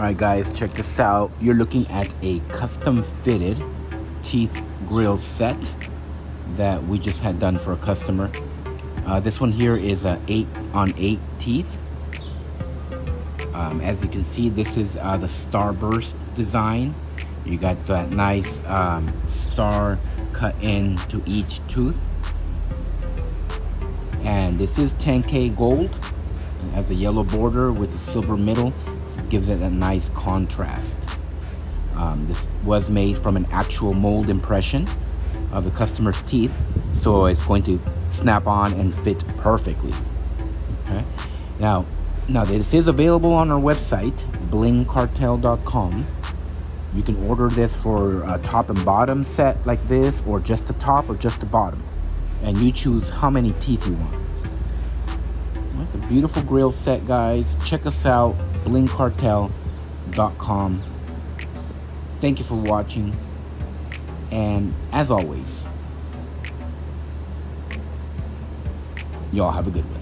Alright guys, check this out. You're looking at a custom fitted teeth grill set that we just had done for a customer. This one here is a 8-on-8 teeth. As you can see, this is the starburst design. You got that nice star cut into each tooth. And this is 10K gold. It has a yellow border with a silver middle. Gives it a nice contrast. This was made from an actual mold impression of the customer's teeth, so it's going to snap on and fit perfectly. Okay. Now this is available on our website, blingcartel.com. You can order this for a top and bottom set like this, or just the top or just the bottom, and you choose how many teeth you want. It's a beautiful grill set, guys. Check us out, blingcartel.com. Thank you for watching, and as always, y'all have a good one.